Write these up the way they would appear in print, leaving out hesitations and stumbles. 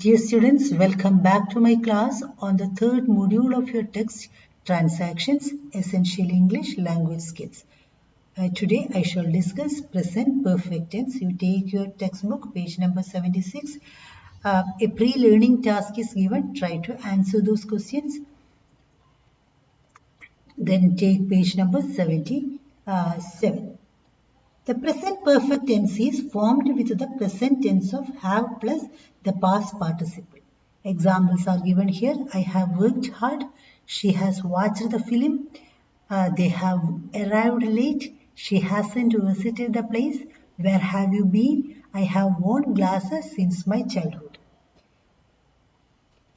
Dear students, welcome back to my class on the third module of your text, Transactions, Essential English Language Skills. Today I shall discuss present perfect tense. You take your textbook, page number 76. A pre-learning task is given. Try to answer those questions. Then take page number 77. The present perfect tense is formed with the present tense of have plus the past participle. Examples are given here. I have worked hard. She has watched the film. They have arrived late. She hasn't visited the place. Where have you been? I have worn glasses since my childhood.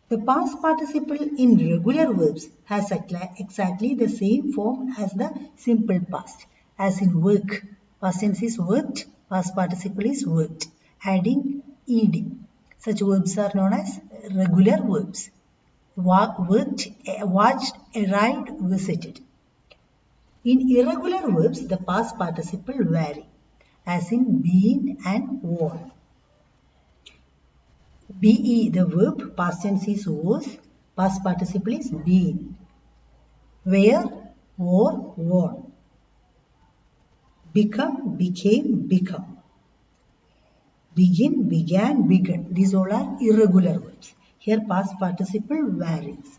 The past participle in regular verbs has exactly the same form as the simple past. As in work, past tense is worked, past participle is worked, adding ed. Such verbs are known as regular verbs. Worked, watched, arrived, visited. In irregular verbs, the past participle vary, as in been and worn. Be, the verb, past tense is was, past participle is been. Where, wore, worn. Become, became, become. Begin, began, begun. These all are irregular verbs. Here past participle varies.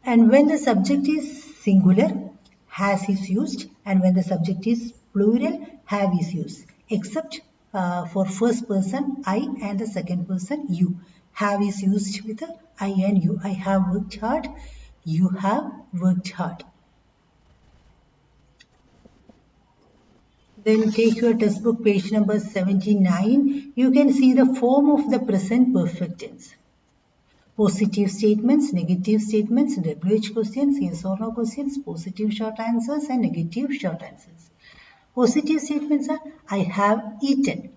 And when the subject is singular, has is used, and when the subject is plural, have is used, except for first person I and the second person you. Have is used with I and you. I have worked hard. You have worked hard. Then take your textbook, page number 79. You can see the form of the present perfect tense. Positive statements, negative statements, WH questions, yes or no questions, positive short answers and negative short answers. Positive statements are I have eaten.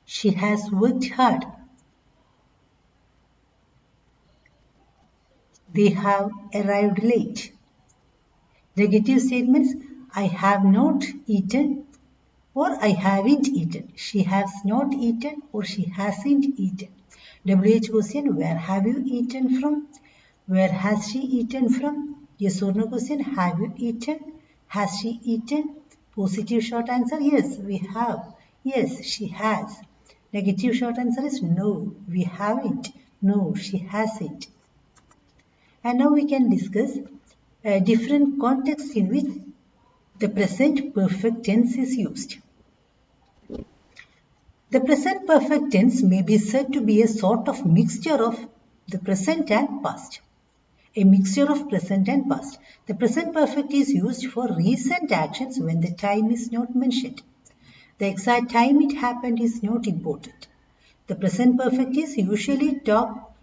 She has worked hard. They have arrived late. Negative statements I have not eaten or I haven't eaten. She has not eaten or she hasn't eaten. WH question, where have you eaten from? Where has she eaten from? Yes or no question, have you eaten? Has she eaten? Positive short answer, yes, we have. Yes, she has. Negative short answer is no, we haven't. No, she hasn't. And now we can discuss different contexts in which the present perfect tense is used. The present perfect tense may be said to be a sort of mixture of the present and past. A mixture of present and past. The present perfect is used for recent actions when the time is not mentioned. The exact time it happened is not important. The present perfect is usually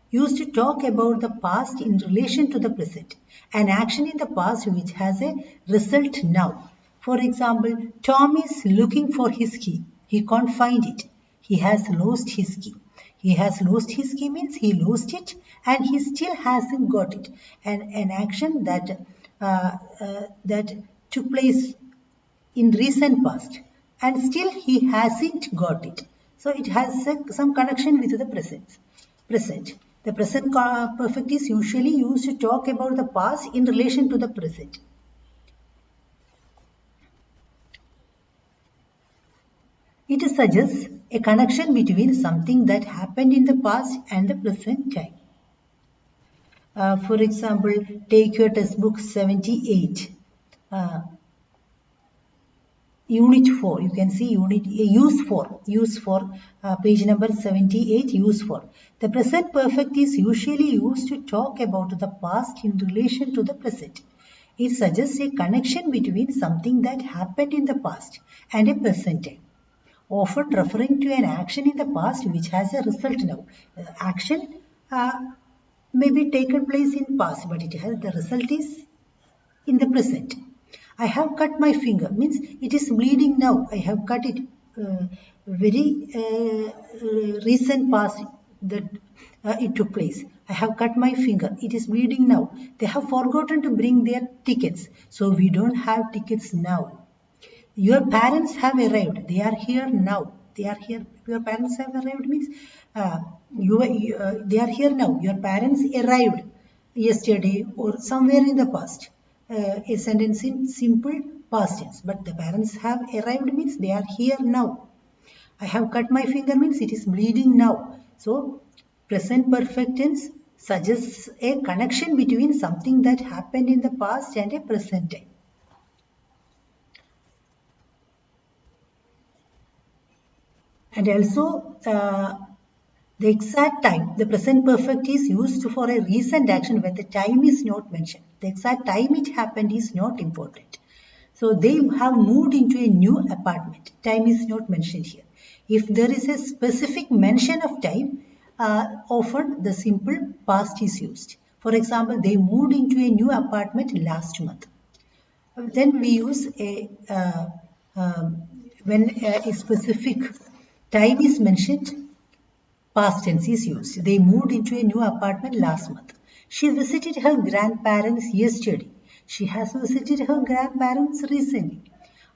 used to talk about the past in relation to the present. An action in the past which has a result now. For example, Tom is looking for his key. He can't find it. He has lost his key. He has lost his key means he lost it and he still hasn't got it. And an action that took place in recent past and still he hasn't got it. So it has some connection with the present. The present perfect is usually used to talk about the past in relation to the present. It suggests a connection between something that happened in the past and the present time. For example, take your textbook 78. Unit 4, you can see use for page number 78, use for. The present perfect is usually used to talk about the past in relation to the present. It suggests a connection between something that happened in the past and a present time, often referring to an action in the past which has a result now. Action may be taken place in past, but the result is in the present. I have cut my finger means it is bleeding now. I have cut it very recent past that it took place. I have cut my finger. It is bleeding now. They have forgotten to bring their tickets. So we don't have tickets now. Your parents have arrived. They are here now. They are here. Your parents have arrived means they are here now. Your parents arrived yesterday or somewhere in the past. A sentence in simple past tense. But the parents have arrived means they are here now. I have cut my finger means it is bleeding now. So present perfect tense suggests a connection between something that happened in the past and a present time. And also the exact time, the present perfect is used for a recent action when the time is not mentioned. The exact time it happened is not important. So they have moved into a new apartment. Time is not mentioned here. If there is a specific mention of time, often the simple past is used. For example, they moved into a new apartment last month. Then we use a when a specific time is mentioned, past tense is used. They moved into a new apartment last month. She visited her grandparents yesterday. She has visited her grandparents recently.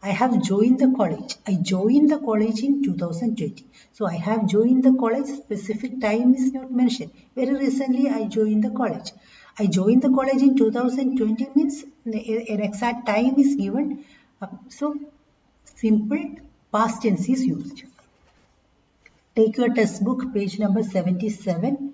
I have joined the college. I joined the college in 2020. So I have joined the college. Specific time is not mentioned. Very recently I joined the college. I joined the college in 2020 means an exact time is given. So simple past tense is used. Take your textbook, page number 77,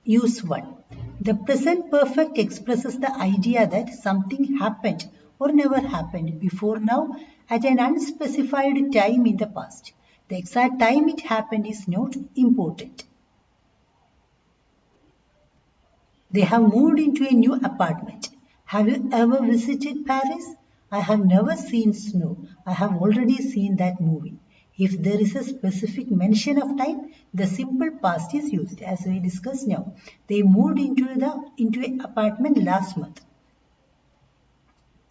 use 1. The present perfect expresses the idea that something happened or never happened before now at an unspecified time in the past. The exact time it happened is not important. They have moved into a new apartment. Have you ever visited Paris? I have never seen snow. I have already seen that movie. If there is a specific mention of time, the simple past is used as we discussed now. They moved into an apartment last month.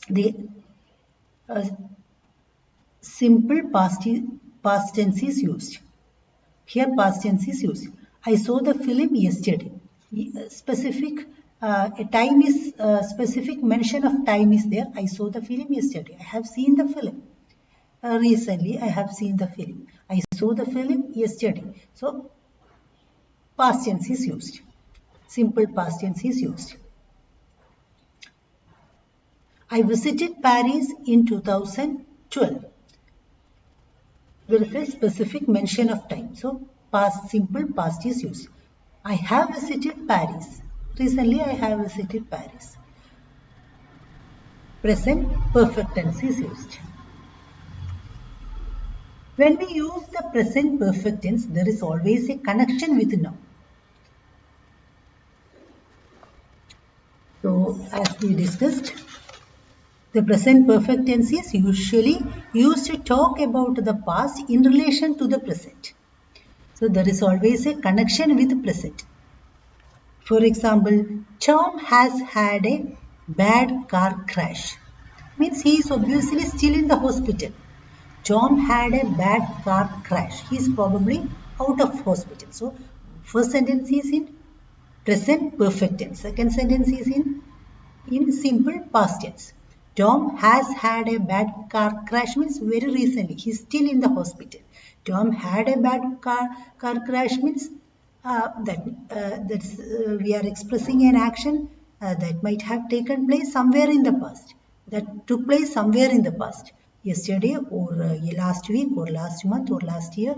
The simple past tense is used. Here past tense is used. I saw the film yesterday. Specific a time is specific mention of time is there. I saw the film yesterday. I have seen the film. Recently, I have seen the film. I saw the film yesterday. So past tense is used. Simple past tense is used. I visited Paris in 2012. There is a specific mention of time. So past simple past is used. I have visited Paris. Recently I have visited Paris. Present perfect tense is used. When we use the present perfect tense, there is always a connection with noun. So as we discussed, the present perfect tense is usually used to talk about the past in relation to the present. So there is always a connection with present. For example, Tom has had a bad car crash. Means he is obviously still in the hospital. Tom had a bad car crash. He is probably out of hospital. So first sentence is in present perfect tense. Second sentence is in simple past tense. Tom has had a bad car crash means very recently. He is still in the hospital. Tom had a bad car crash means we are expressing an action that might have taken place somewhere in the past. That took place somewhere in the past. Yesterday or last week or last month or last year.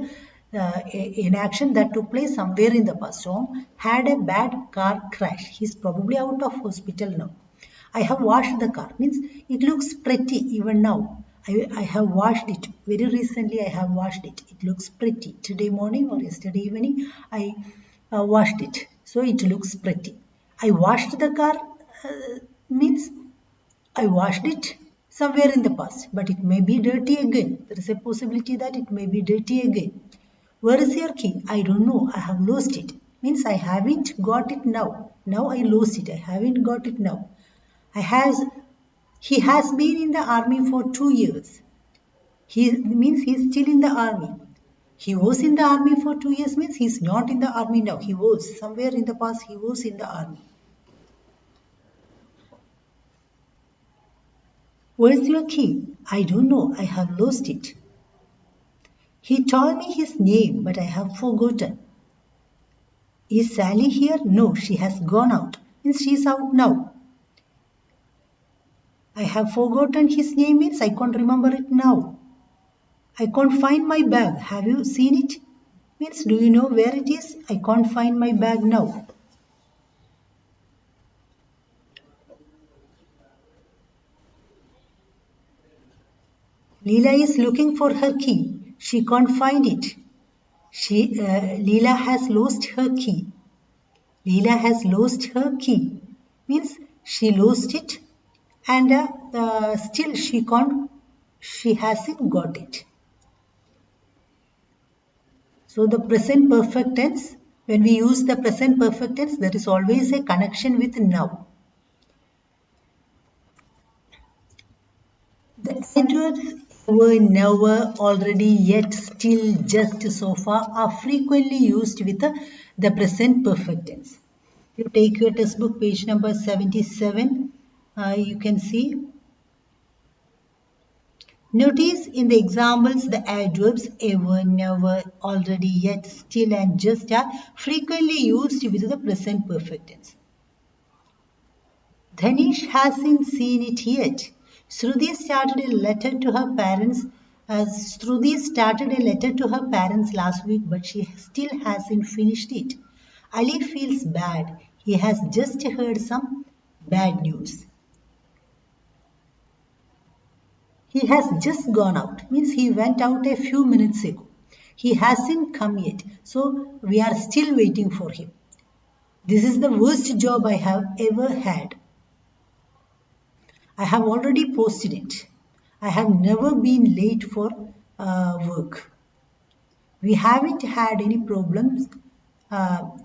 An action that took place somewhere in the past. Tom had a bad car crash. He's probably out of hospital now. I have washed the car. Means it looks pretty even now. I have washed it. Very recently I have washed it. It looks pretty. Today morning or yesterday evening I washed it. So it looks pretty. I washed the car means I washed it somewhere in the past. But it may be dirty again. There is a possibility that it may be dirty again. Where is your key? I don't know. I have lost it. Means I haven't got it now. Now I lost it. I haven't got it now. He has been in the army for 2 years. He means he's still in the army. He was in the army for 2 years means he's not in the army now. He was somewhere in the past. He was in the army. Where's your key? I don't know. I have lost it. He told me his name, but I have forgotten. Is Sally here? No, she has gone out. Means she is out now. I have forgotten his name means I can't remember it now. I can't find my bag. Have you seen it? Means do you know where it is? I can't find my bag now. Leela is looking for her key. She can't find it. Leela has lost her key. Leela has lost her key. Means she lost it and still she hasn't got it. So the present perfect tense, when we use the present perfect tense, there is always a connection with now. The adverbs were, never, already, yet, still, just, so far are frequently used with the present perfect tense. You take your textbook page number 77, you can see. Notice in the examples the adverbs ever, never, already, yet, still and just are frequently used with the present perfect tense. Dhanish hasn't seen it yet. Shruti started a letter to her parents. Shruti started a letter to her parents last week, but she still hasn't finished it. Ali feels bad. He has just heard some bad news. He has just gone out. Means he went out a few minutes ago. He hasn't come yet. So we are still waiting for him. This is the worst job I have ever had. I have already posted it. I have never been late for work. We haven't had any problems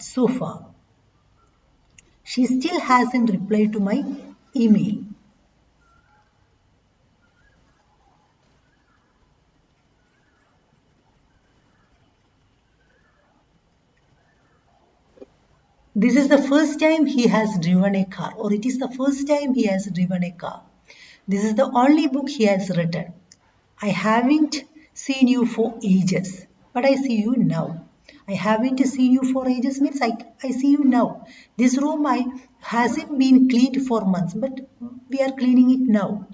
so far. She still hasn't replied to my email. This is the first time he has driven a car, or it is the first time he has driven a car. This is the only book he has written. I haven't seen you for ages, but I see you now. I haven't seen you for ages means I see you now. This room hasn't been cleaned for months, but we are cleaning it now.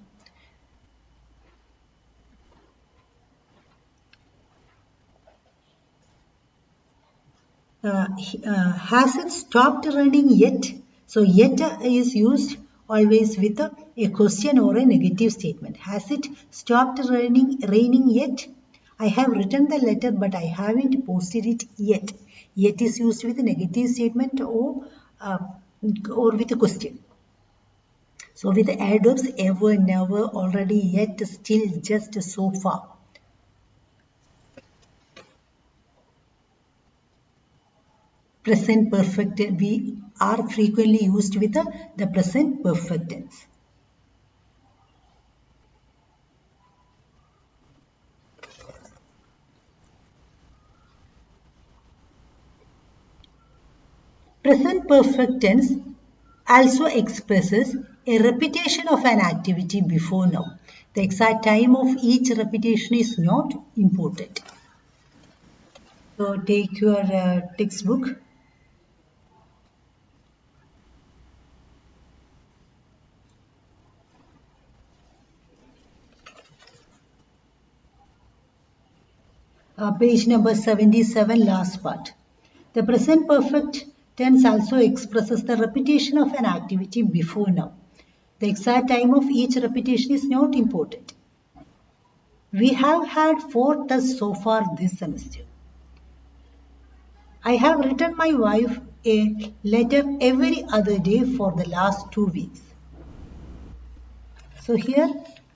Has it stopped raining yet? So yet is used always with a question or a negative statement. Has it stopped raining yet? I have written the letter but I haven't posted it yet. Yet is used with a negative statement or with a question. So with the adverbs ever, never, already, yet, still, just, so far. Present perfect we are frequently used with the present perfect tense. Present perfect tense also expresses a repetition of an activity before now. The exact time of each repetition is not important. So take your textbook. Page number 77, last part. The present perfect tense also expresses the repetition of an activity before now. The exact time of each repetition is not important. We have had 4 tests so far this semester. I have written my wife a letter every other day for the last 2 weeks. So here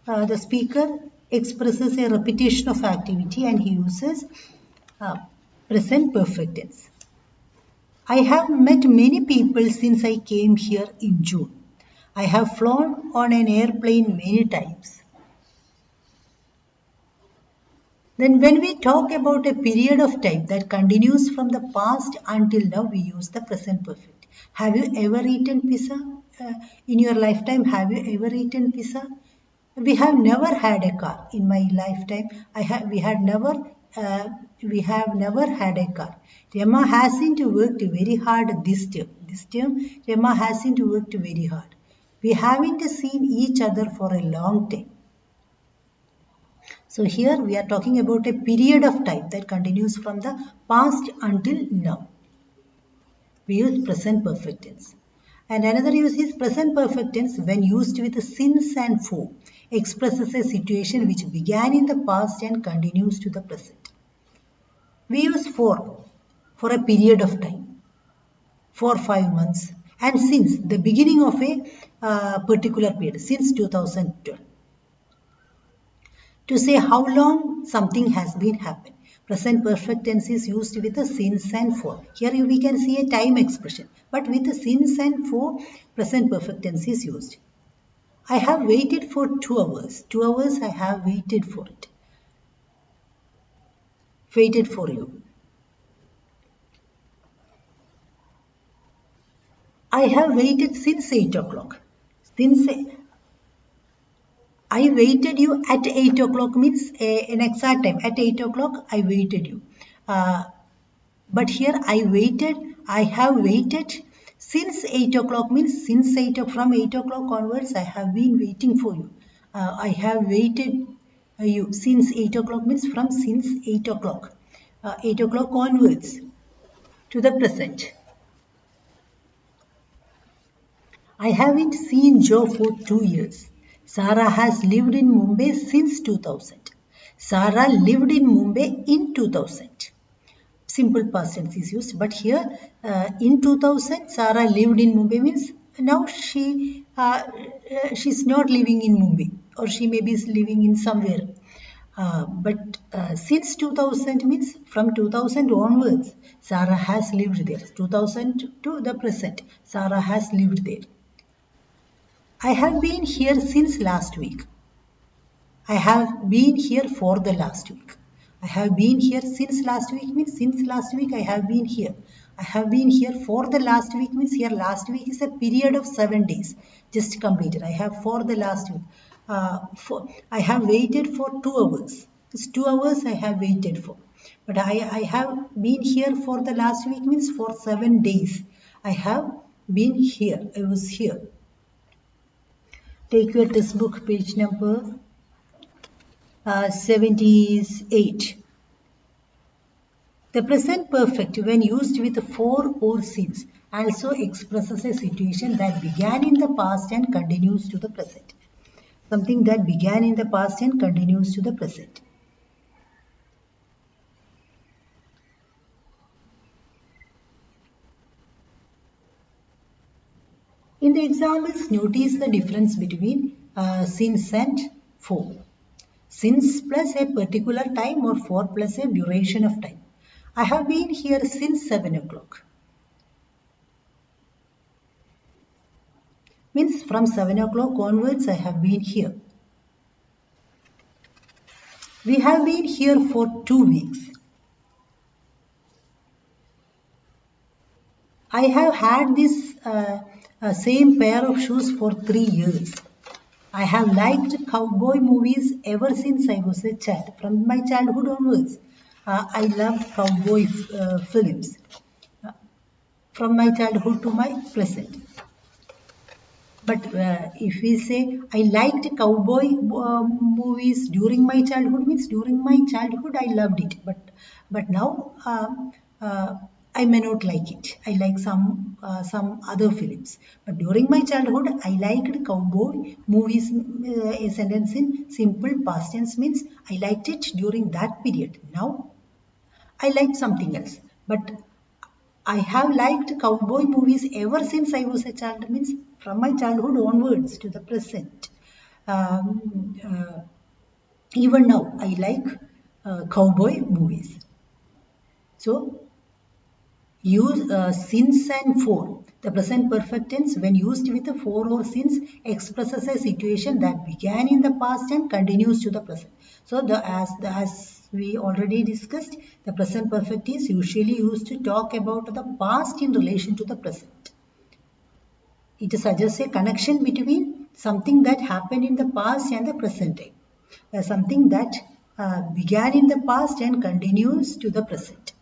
the speaker expresses a repetition of activity and he uses present perfect tense. I have met many people since I came here in June. I have flown on an airplane many times. Then when we talk about a period of time that continues from the past until now, we use the present perfect. Have you ever eaten pizza? In your lifetime, have you ever eaten pizza? We have never had a car in my lifetime. We had never we have never had a car. Rema hasn't worked very hard this term. This term, Rema hasn't worked very hard. We haven't seen each other for a long time. So here we are talking about a period of time that continues from the past until now. We use present perfect tense. And another use is present perfect tense when used with since and for, expresses a situation which began in the past and continues to the present. We use for a period of time, for 5 months, and since the beginning of a particular period, since 2012. To say how long something has been happening. Present perfect tense is used with the since and for. Here we can see a time expression, but with the since and for, present perfect tense is used. I have waited for 2 hours. 2 hours I have waited for it. Waited for you. I have waited since 8 o'clock. Since I waited you at 8 o'clock means an exact time. At 8 o'clock I waited you. But here I have waited since 8 o'clock means since 8 from 8 o'clock onwards I have been waiting for you. I have waited you since 8 o'clock means from since 8 o'clock. 8 o'clock onwards to the present. I haven't seen Joe for 2 years. Sarah has lived in Mumbai since 2000. Sarah lived in Mumbai in 2000. Simple past tense is used, but here in 2000 Sarah lived in Mumbai means now she's not living in Mumbai, or she may be living in somewhere. But since 2000 means from 2000 onwards Sarah has lived there. 2000 to the present Sarah has lived there. I have been here since last week. I have been here for the last week. I have been here since last week means since last week I have been here. I have been here for the last week means here last week is a period of 7 days just completed. I have for the last week. I have waited for 2 hours. It's 2 hours I have waited for. But I have been here for the last week means for 7 days. I have been here. I was here. Take your textbook page number 78. The present perfect when used with for or since also expresses a situation that began in the past and continues to the present. Something that began in the past and continues to the present. In the examples, notice the difference between since and for. Since plus a particular time or for plus a duration of time. I have been here since 7 o'clock. Means from 7 o'clock onwards I have been here. We have been here for 2 weeks. I have had this same pair of shoes for 3 years. I have liked cowboy movies ever since I was a child. From my childhood onwards, I love cowboy films. From my childhood to my present. But if we say I liked cowboy movies during my childhood means during my childhood I loved it. But now I may not like it. I like some other films. But during my childhood I liked cowboy movies. A sentence in simple past tense means I liked it during that period. Now I liked something else. But I have liked cowboy movies ever since I was a child, means from my childhood onwards to the present. Even now, I like cowboy movies. So, use since and for. The present perfect tense, when used with the for or since, expresses a situation that began in the past and continues to the present. So, as we already discussed, the present perfect is usually used to talk about the past in relation to the present. It suggests a connection between something that happened in the past and the present time. Something that began in the past and continues to the present.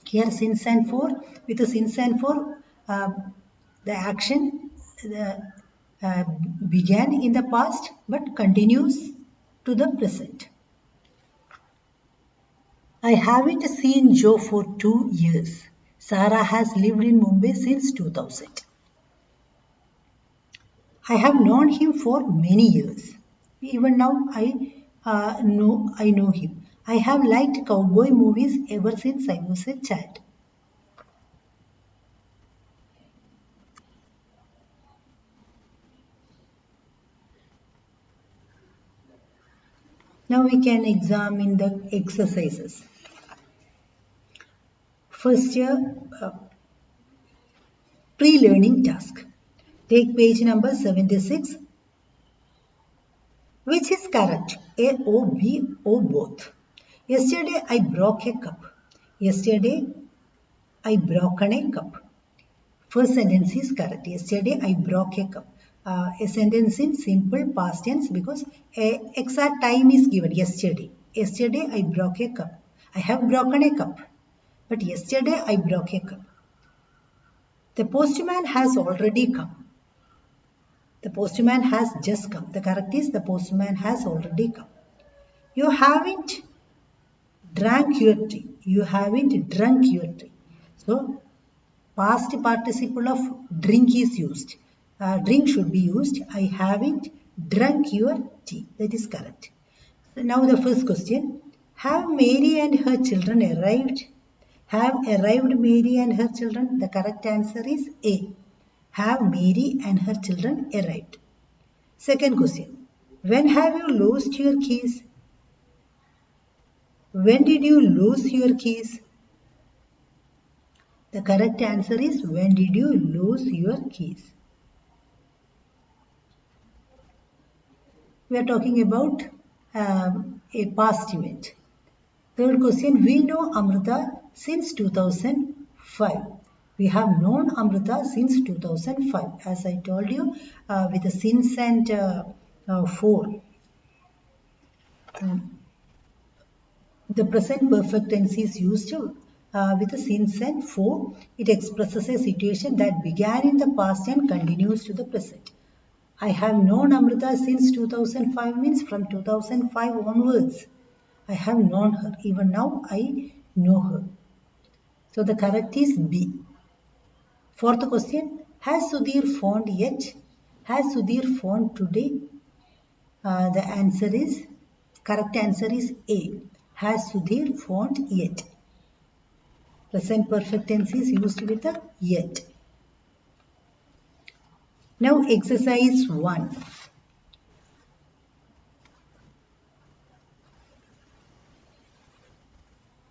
Here since and for, with the since and for, the action uh, began in the past but continues to the present. I haven't seen Joe for 2 years. Sarah has lived in Mumbai since 2000. I have known him for many years. Even now, I know him. I have liked cowboy movies ever since I was a child. Now we can examine the exercises. First year pre-learning task. Take page number 76. Which is correct? A, O, B, O both. Yesterday I broke a cup. Yesterday I broken a cup. First sentence is correct. Yesterday I broke a cup. A sentence in simple past tense because a exact time is given. Yesterday. Yesterday I broke a cup. I have broken a cup. But yesterday I broke a cup. The postman has already come. The postman has just come. The correct is the postman has already come. You haven't drank your tea. You haven't drunk your tea. So past participle of drink is used. Drink should be used. I haven't drunk your tea. That is correct. So now the first question. Have Mary and her children arrived? Have arrived Mary and her children? The correct answer is A. Have Mary and her children arrived? Second question. When have you lost your keys? When did you lose your keys? The correct answer is when did you lose your keys? We are talking about a past event. Third question, we know Amrita since 2005. We have known Amrita since 2005. As I told you, with the since and for. The present perfect tense is used with the since and for. It expresses a situation that began in the past and continues to the present. I have known Amrita since 2005 means from 2005 onwards. I have known her. Even now I know her. So the correct is B. Fourth question. Has Sudhir phoned yet? Has Sudhir phoned today? The answer is, correct answer is A. Has Sudhir phoned yet? Present perfect tense is used with a yet. Now exercise 1.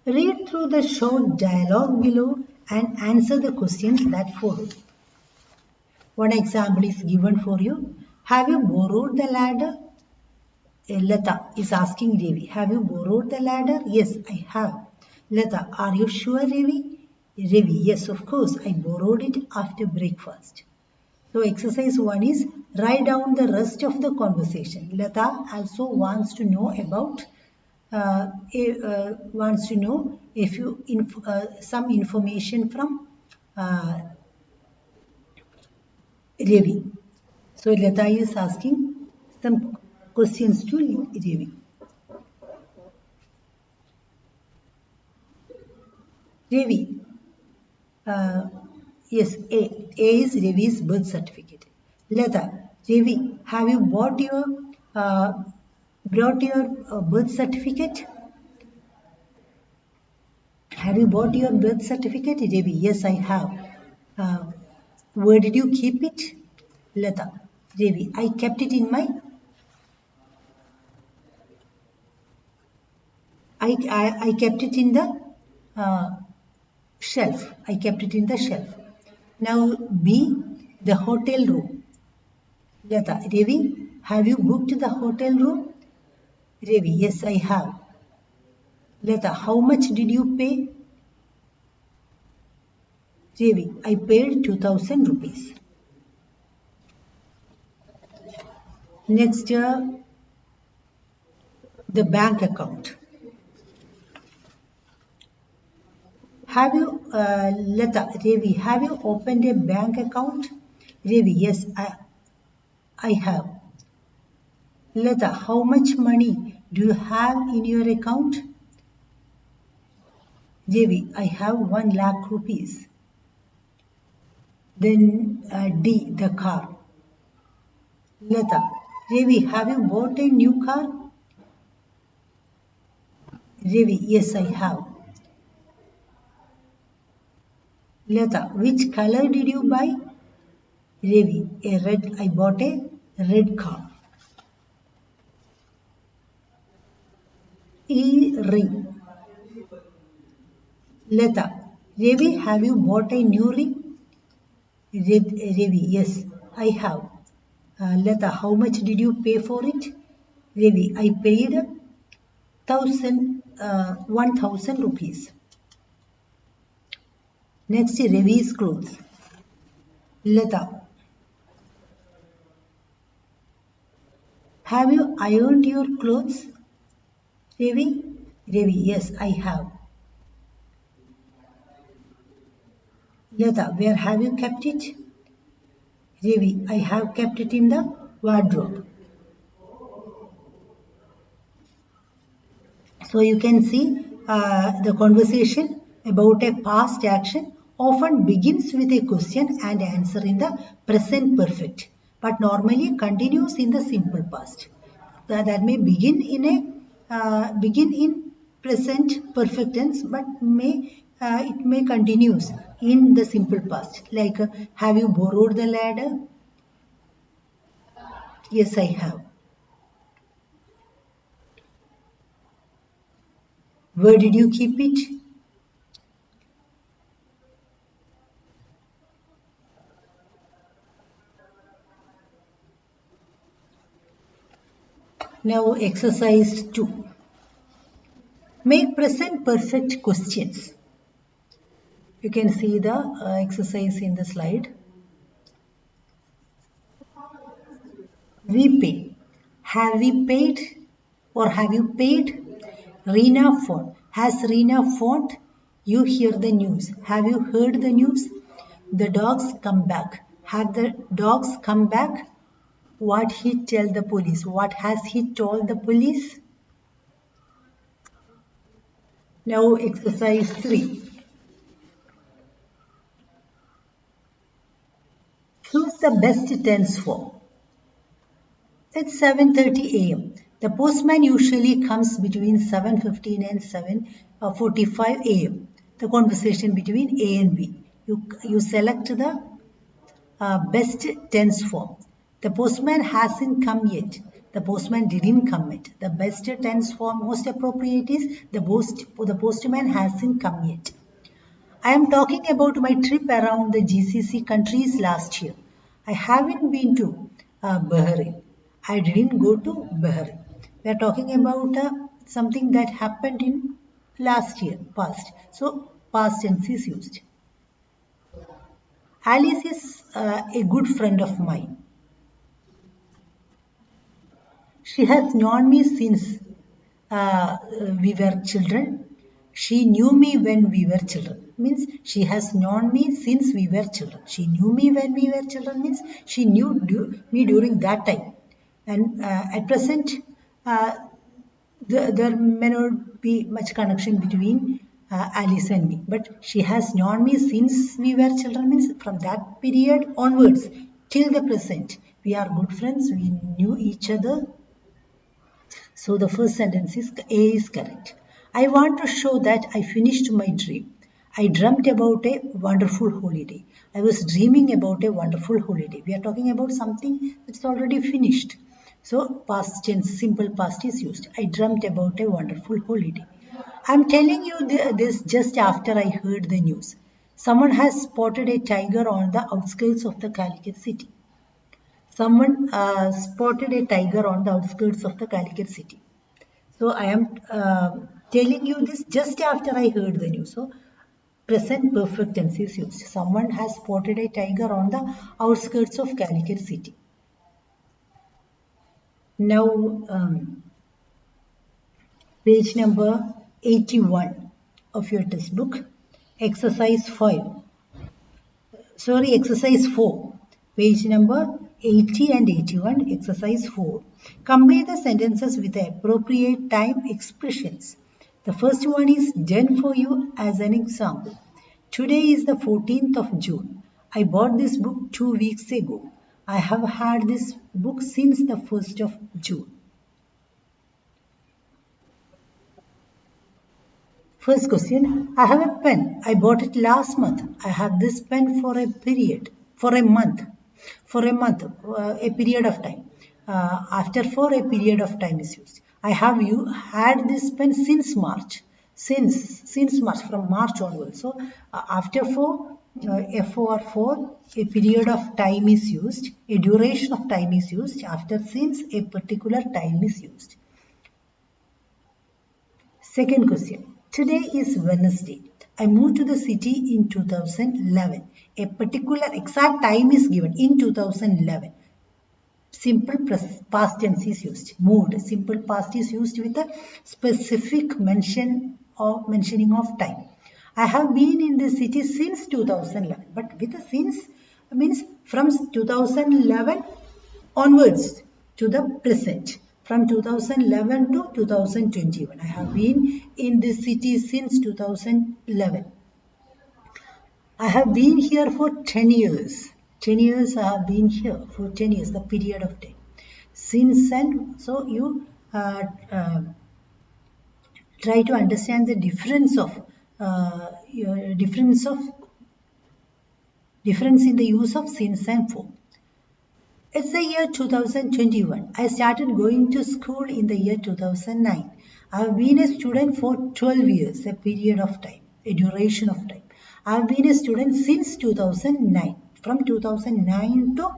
Read through the short dialogue below and answer the questions that follow. One example is given for you. Have you borrowed the ladder? Lata is asking Ravi. Have you borrowed the ladder? Yes, I have. Lata, are you sure, Ravi? Ravi, yes, of course. I borrowed it after breakfast. So exercise 1 is write down the rest of the conversation. Lata also wants to know about some information from Ravi. So Lata is asking some questions to Ravi. Ravi, yes, A is Ravi's birth certificate. Lata, Ravi, have you brought your birth certificate? Have you bought your birth certificate, Ravi? Yes, I have. Where did you keep it? Lata, Ravi, I kept it in my. I kept it in the shelf. I kept it in the shelf. Now B, the hotel room. Lata, Ravi, have you booked the hotel room? Ravi, yes, I have. Lata, how much did you pay? Ravi, I paid 2000 rupees. Next, the bank account. Have you, Lata, Ravi, have you opened a bank account? Ravi, yes, I have. Lata, how much money do you have in your account? Ravi, I have 1 lakh rupees. Then D, the car. Lata, Ravi, have you bought a new car? Ravi, yes, I have. Lata, which color did you buy? Ravi, I bought a red car. E ring. Lata, Ravi, have you bought a new ring? Ravi, yes, I have. Lata, how much did you pay for it? Ravi, I paid 1,000 rupees. Next, Ravi's clothes. Lata, have you ironed your clothes? Ravi, yes, I have. Lata, where have you kept it? Ravi, I have kept it in the wardrobe. So you can see the conversation about a past action often begins with a question and answer in the present perfect, but normally continues in the simple past. That may begin in present perfect tense, but it may continues in the simple past. Like, have you borrowed the ladder? Yes, I have. Where did you keep it? Now exercise 2. Make present perfect questions. You can see the exercise in the slide. We pay. Have we paid or have you paid? Reena phone. Has Reena phoned? You hear the news. Have you heard the news? The dogs come back. Have the dogs come back? What he tell the police? What has he told the police? Now exercise 3. Choose the best tense form. It's 7:30 a.m. The postman usually comes between 7:15 and 7:45 a.m. The conversation between A and B. You select the best tense form. The postman hasn't come yet. The postman didn't come yet. The best tense form, most appropriate is the postman hasn't come yet. I am talking about my trip around the GCC countries last year. I haven't been to Bahrain. I didn't go to Bahrain. We are talking about something that happened in last year, past. So, past tense is used. Alice is a good friend of mine. She has known me since we were children. She knew me when we were children. Means she has known me since we were children. She knew me when we were children means she knew me during that time. And at present, there may not be much connection between Alice and me. But she has known me since we were children means from that period onwards till the present. We are good friends. We knew each other. So the first sentence is A is correct. I want to show that I finished my dream. I dreamt about a wonderful holiday. I was dreaming about a wonderful holiday. We are talking about something that's already finished. So past tense, simple past is used. I dreamt about a wonderful holiday. I'm telling you this just after I heard the news. Someone has spotted a tiger on the outskirts of the Calicut city. Someone spotted a tiger on the outskirts of the Calicut city. So I am telling you this just after I heard the news. So present perfect tense is used. Someone has spotted a tiger on the outskirts of Calicut city. Now Page number 81 of your textbook, exercise 5. Exercise 4. Page number 80 and 81, exercise 4. Complete the sentences with the appropriate time expressions. The first one is done for you as an example. Today is the 14th of June. I bought this book 2 weeks ago. I have had this book since the 1st of June. First question, I have a pen. I bought it last month. I have this pen for a period, a period of time. After for a period of time is used. I have you had this pen since March. Since March, from March onwards. So after for a period of time is used, a duration of time is used. After since, a particular time is used. Second question. Today is Wednesday. I moved to the city in 2011. A particular exact time is given in 2011. Simple past tense is used. Moved. Simple past is used with a specific mentioning of time. I have been in the city since 2011. But with the since means from 2011 onwards to the present. From 2011 to 2021. I have been in this city since 2011. I have been here for 10 years. 10 years I have been here for 10 years, the period of time. Since and so you try to understand the difference in the use of since and for. It's the year 2021. I started going to school in the year 2009. I have been a student for 12 years, a period of time, a duration of time. I have been a student since 2009, from 2009 to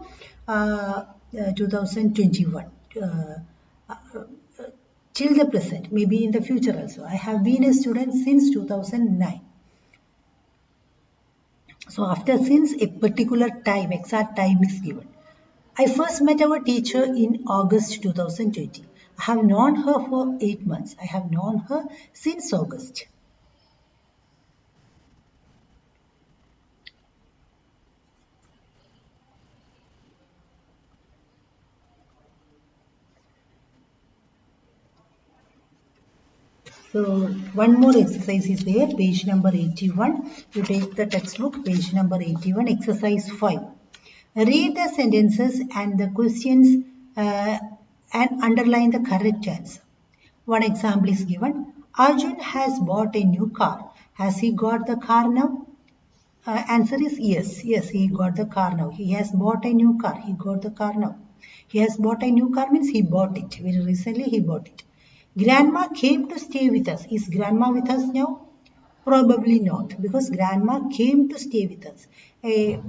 2021, till the present, maybe in the future also. I have been a student since 2009. So after since, a particular time, exact time is given. I first met our teacher in August 2020. I have known her for 8 months. I have known her since August. So one more exercise is there, page number 81. You take the textbook, page number 81, exercise 5. Read the sentences and the questions and underline the correct answer. One example is given. Arjun has bought a new car. Has he got the car now? Answer is yes. Yes, he got the car now. He has bought a new car. He got the car now. He has bought a new car means he bought it. Very recently he bought it. Grandma came to stay with us. Is grandma with us now? Probably not, because grandma came to stay with us. A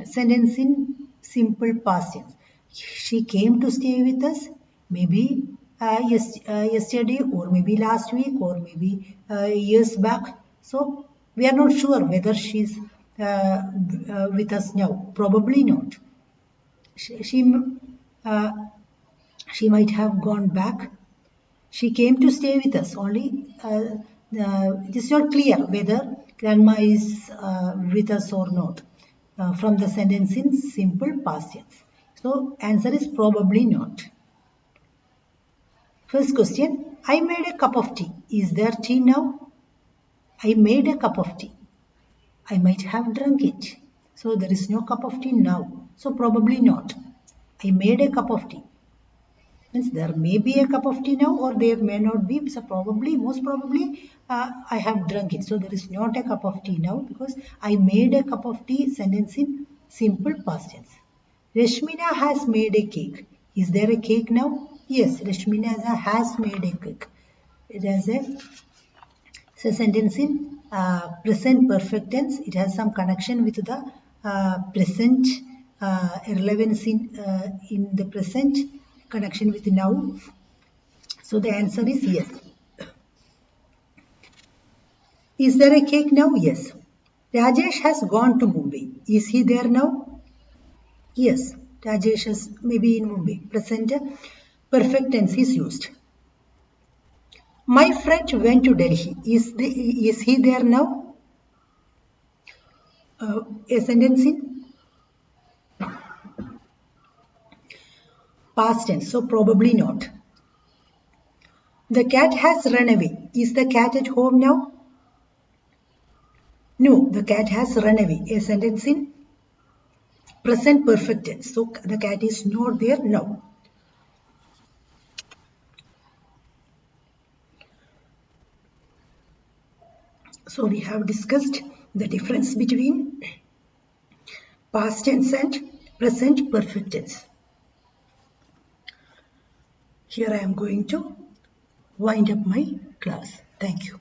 sentence in simple past tense. She came to stay with us maybe yesterday or maybe last week or maybe years back. So we are not sure whether she's with us now. Probably not. She might have gone back. She came to stay with us only. It is not clear whether grandma is with us or not from the sentence in simple past tense. So answer is probably not. First question, I made a cup of tea. Is there tea now? I made a cup of tea. I might have drunk it. So there is no cup of tea now. So probably not. I made a cup of tea. Means there may be a cup of tea now or there may not be. So probably, most probably, I have drunk it. So there is not a cup of tea now because I made a cup of tea sentence in simple past tense. Rashmina has made a cake. Is there a cake now? Yes, Rashmina has made a cake. It has a sentence in present perfect tense. It has some connection with the present, relevance in the present, connection with now. So the answer is yes. Is there a cake now? Yes. Rajesh has gone to Mumbai. Is he there now? Yes. Rajesh is maybe in Mumbai. Present perfect tense is used. My friend went to Delhi. Is he there now? A sentence in past tense, so probably not. The cat has run away. Is the cat at home now? No, the cat has run away. A sentence in present perfect tense. So the cat is not there now. So we have discussed the difference between past tense and present perfect tense. Here I am going to wind up my class. Thank you.